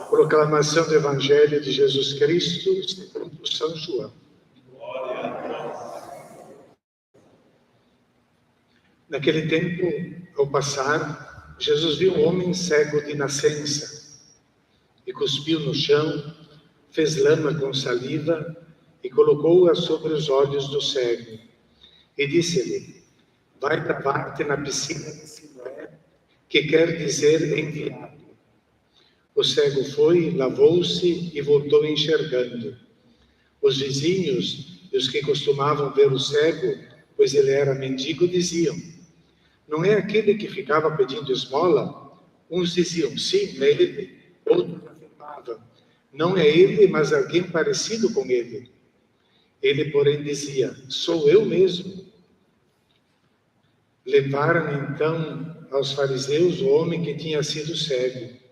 Proclamação do Evangelho de Jesus Cristo segundo São João. Naquele tempo, ao passar, Jesus viu um homem cego de nascença e cuspiu no chão, fez lama com saliva e colocou-a sobre os olhos do cego. E disse-lhe: vai lavar-te na piscina de Siloé, que quer dizer enviado. O cego foi, lavou-se e voltou enxergando. Os vizinhos e os que costumavam ver o cego, pois ele era mendigo, diziam: não é aquele que ficava pedindo esmola? Uns diziam: sim, é ele. Outros afirmavam: não é ele, mas alguém parecido com ele. Ele, porém, dizia: sou eu mesmo. Levaram então aos fariseus o homem que tinha sido cego.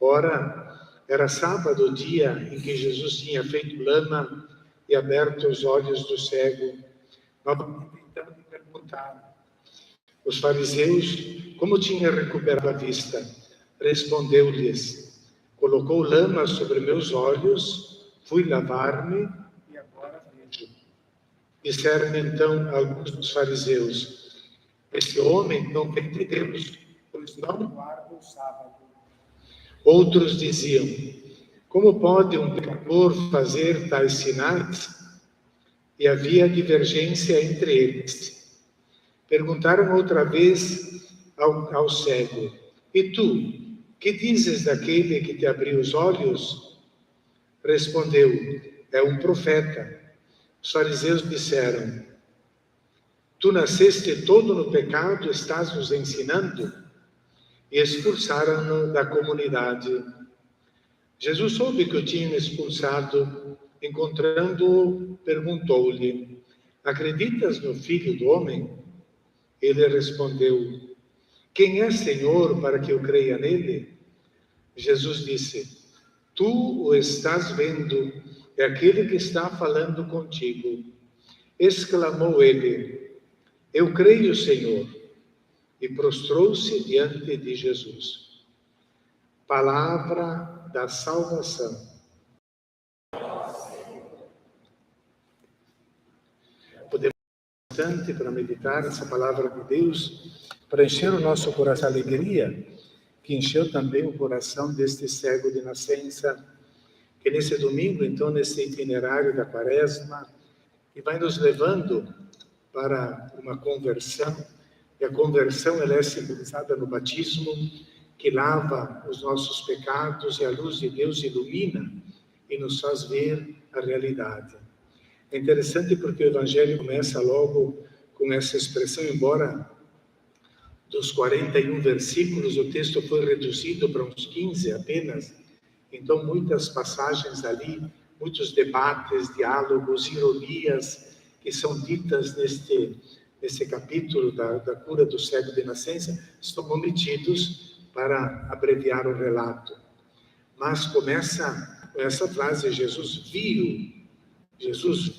Ora, era sábado, o dia em que Jesus tinha feito lama e aberto os olhos do cego. Novamente então lhe perguntaram os fariseus como tinha recuperado a vista. Respondeu-lhes: colocou lama sobre meus olhos, fui lavar-me e agora vejo. Disseram então alguns dos fariseus: esse homem não vem de Deus, pois não guarda o sábado. Outros diziam: como pode um pecador fazer tais sinais? E havia divergência entre eles. Perguntaram outra vez ao cego: e tu, que dizes daquele que te abriu os olhos? Respondeu: é um profeta. Os fariseus disseram: tu nasceste todo no pecado, estás nos ensinando? E expulsaram-no da comunidade. Jesus soube que o tinham expulsado. Encontrando-o, perguntou-lhe: acreditas no Filho do Homem? Ele respondeu: quem é Senhor para que eu creia nele? Jesus disse: tu o estás vendo, é aquele que está falando contigo. Exclamou ele: eu creio, Senhor. E prostrou-se diante de Jesus. Palavra da salvação. Podemos bastante para meditar essa palavra de Deus, para encher o nosso coração de alegria, que encheu também o coração deste cego de nascença, que nesse domingo, então, nesse itinerário da Quaresma, que vai nos levando para uma conversão. E a conversão ela é simbolizada no batismo, que lava os nossos pecados e a luz de Deus ilumina e nos faz ver a realidade. É interessante porque o Evangelho começa logo com essa expressão, embora dos 41 versículos o texto foi reduzido para uns 15 apenas, então muitas passagens ali, muitos debates, diálogos, ironias que são ditas nesse capítulo da cura do cego de nascença, estão omitidos para abreviar o relato. Mas começa com essa frase: Jesus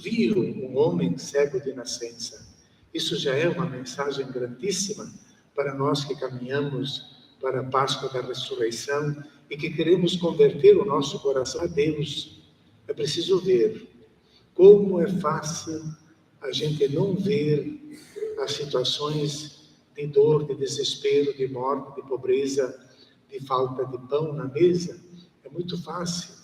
viu um homem cego de nascença. Isso já é uma mensagem grandíssima para nós que caminhamos para a Páscoa da Ressurreição e que queremos converter o nosso coração a Deus. É preciso ver como é fácil a gente não ver as situações de dor, de desespero, de morte, de pobreza, de falta de pão na mesa. É muito fácil.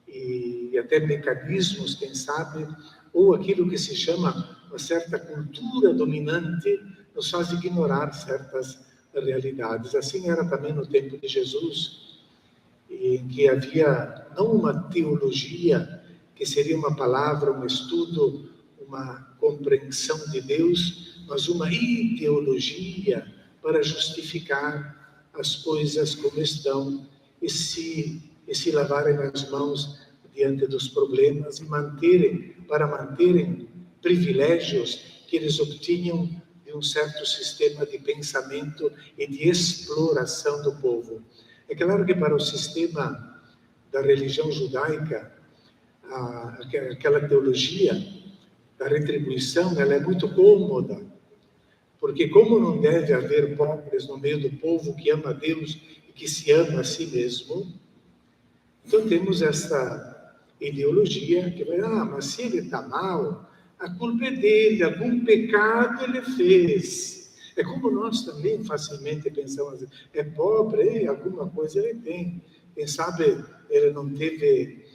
E até mecanismos, quem sabe, ou aquilo que se chama uma certa cultura dominante, nos faz ignorar certas realidades. Assim era também no tempo de Jesus, em que havia não uma teologia, que seria uma palavra, um estudo, uma compreensão de Deus, mas uma ideologia para justificar as coisas como estão e se lavarem as mãos diante dos problemas e manterem privilégios que eles obtinham de um certo sistema de pensamento e de exploração do povo. É claro que para o sistema da religião judaica, aquela teologia da retribuição, ela é muito cômoda, porque como não deve haver pobres no meio do povo que ama a Deus e que se ama a si mesmo, Então temos essa ideologia que vai, mas se ele está mal, a culpa é dele, algum pecado ele fez. É como nós também facilmente pensamos, é pobre, alguma coisa ele tem. Quem sabe ele não teve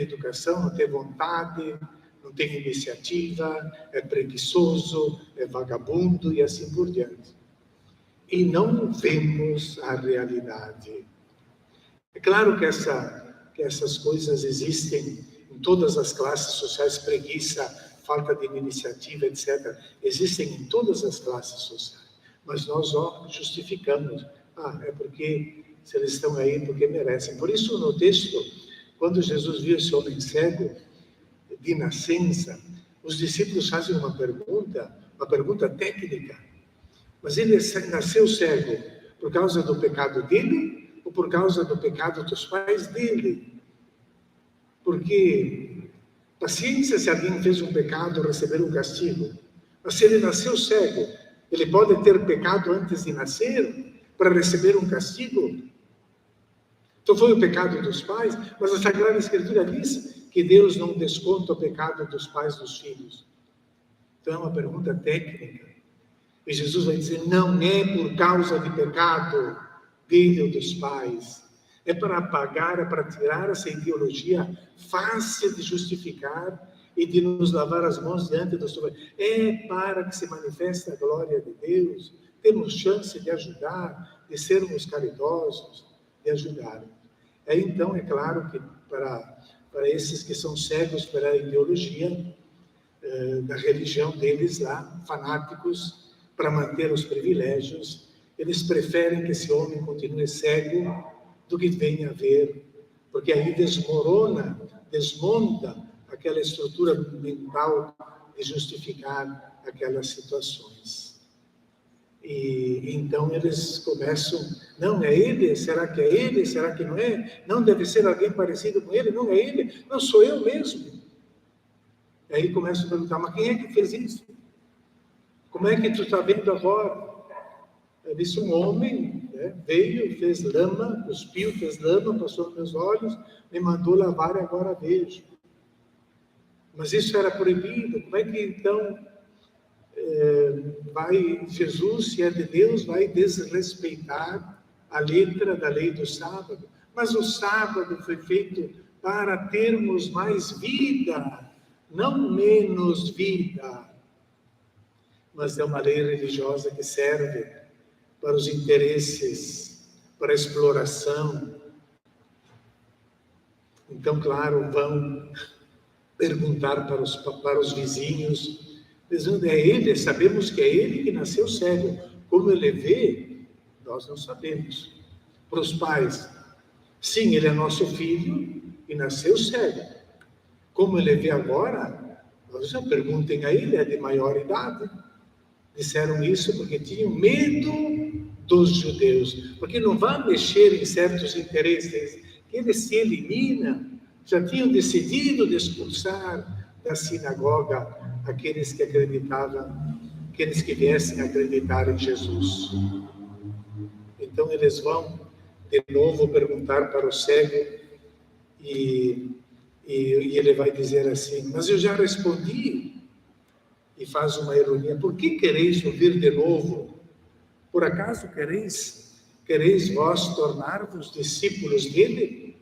educação, não teve vontade, não tem iniciativa, é preguiçoso, é vagabundo e assim por diante. E não vemos a realidade. É claro que essas coisas existem em todas as classes sociais, preguiça, falta de iniciativa, etc. Existem em todas as classes sociais. Mas nós justificamos. É porque se eles estão aí, porque merecem. Por isso, no texto, quando Jesus viu esse homem cego, de nascença, os discípulos fazem uma pergunta técnica. Mas ele nasceu cego por causa do pecado dele ou por causa do pecado dos pais dele? Porque, paciência, se alguém fez um pecado, receber um castigo. Mas se ele nasceu cego, ele pode ter pecado antes de nascer para receber um castigo? Então foi o pecado dos pais, mas a Sagrada Escritura diz que Deus não desconta o pecado dos pais dos filhos. Então é uma pergunta técnica. E Jesus vai dizer, não é por causa de pecado dele ou dos pais. É para apagar, é para tirar essa ideologia fácil de justificar e de nos lavar as mãos diante do Senhor. É para que se manifeste a glória de Deus. Temos chance de ajudar, de sermos caridosos, de ajudar. Então, é claro que para esses que são cegos pela ideologia da religião deles lá, fanáticos, para manter os privilégios, eles preferem que esse homem continue cego do que venha a ver, porque aí desmonta aquela estrutura mental de justificar aquelas situações. E então eles começam, não é ele? Será que é ele? Será que não é? Não deve ser alguém parecido com ele? Não é ele? Não, sou eu mesmo. E aí começam a perguntar, mas quem é que fez isso? Como é que tu está vendo agora? Eu disse, um homem veio, fez lama, cuspiu, fez lama, passou nos meus olhos, me mandou lavar e agora vejo. Mas isso era proibido. Como é que então vai Jesus, se é de Deus, vai desrespeitar a letra da lei do sábado? Mas o sábado foi feito para termos mais vida, não menos vida. Mas é uma lei religiosa que serve para os interesses, para a exploração. Então, claro, vão perguntar para os vizinhos, dizendo, é ele, sabemos que é ele que nasceu cego. Como ele vê, nós não sabemos. Para os pais, sim, ele é nosso filho e nasceu cego. Como ele vê agora, nós já perguntem a ele, é de maior idade. Disseram isso porque tinham medo dos judeus, porque não vão mexer em certos interesses, que ele se elimina. Já tinham decidido de expulsar da sinagoga aqueles que acreditavam, aqueles que viessem acreditar em Jesus. Então eles vão de novo perguntar para o cego e ele vai dizer assim, mas eu já respondi. E faz uma ironia, por que quereis ouvir de novo? Por acaso quereis vós tornar-vos discípulos dele?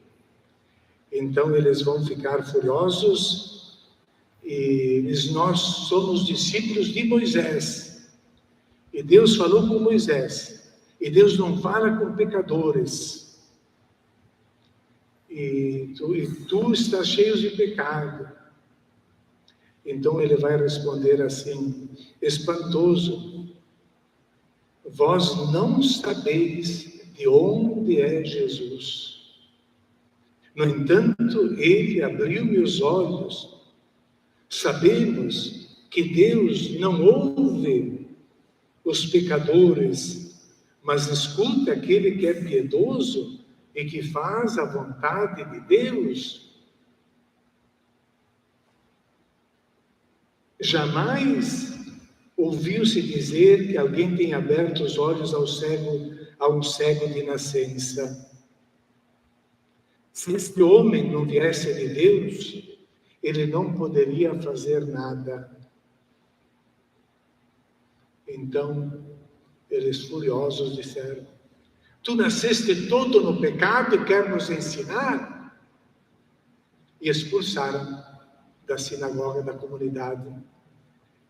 Então eles vão ficar furiosos e nós somos discípulos de Moisés. E Deus falou com Moisés. E Deus não fala com pecadores. E tu estás cheio de pecado. Então ele vai responder assim, espantoso, vós não sabeis de onde é Jesus. No entanto, ele abriu meus olhos. Sabemos que Deus não ouve os pecadores, mas escuta aquele que é piedoso e que faz a vontade de Deus. Jamais ouviu-se dizer que alguém tem aberto os olhos a um cego de nascença. Se este homem não viesse de Deus, ele não poderia fazer nada. Então, eles furiosos disseram: tu nasceste todo no pecado e quer nos ensinar? E expulsaram da sinagoga, da comunidade.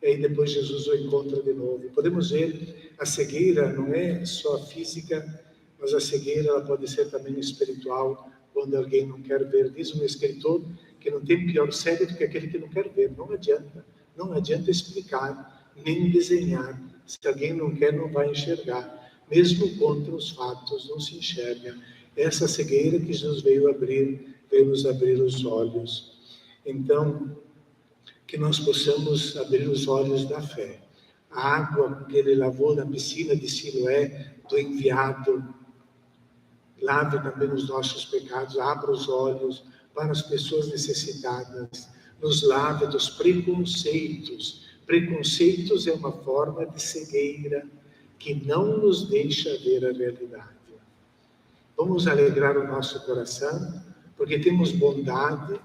E aí depois Jesus o encontra de novo. Podemos ver, a cegueira não é só física, mas a cegueira ela pode ser também espiritual, quando alguém não quer ver. Diz um escritor que não tem pior cego do que aquele que não quer ver. Não adianta explicar, nem desenhar. Se alguém não quer, não vai enxergar. Mesmo contra os fatos, não se enxerga. Essa cegueira que Jesus veio nos abrir os olhos. Então, que nós possamos abrir os olhos da fé. A água que ele lavou na piscina de Siloé, do enviado, lave também os nossos pecados, abra os olhos para as pessoas necessitadas, nos lave dos preconceitos. Preconceitos é uma forma de cegueira que não nos deixa ver a realidade. Vamos alegrar o nosso coração, porque temos bondade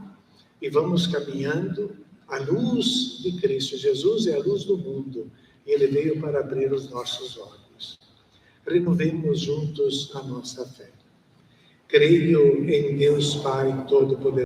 e vamos caminhando à luz de Cristo. Jesus é a luz do mundo e Ele veio para abrir os nossos olhos. Renovemos juntos a nossa fé. Creio em Deus Pai Todo-Poderoso,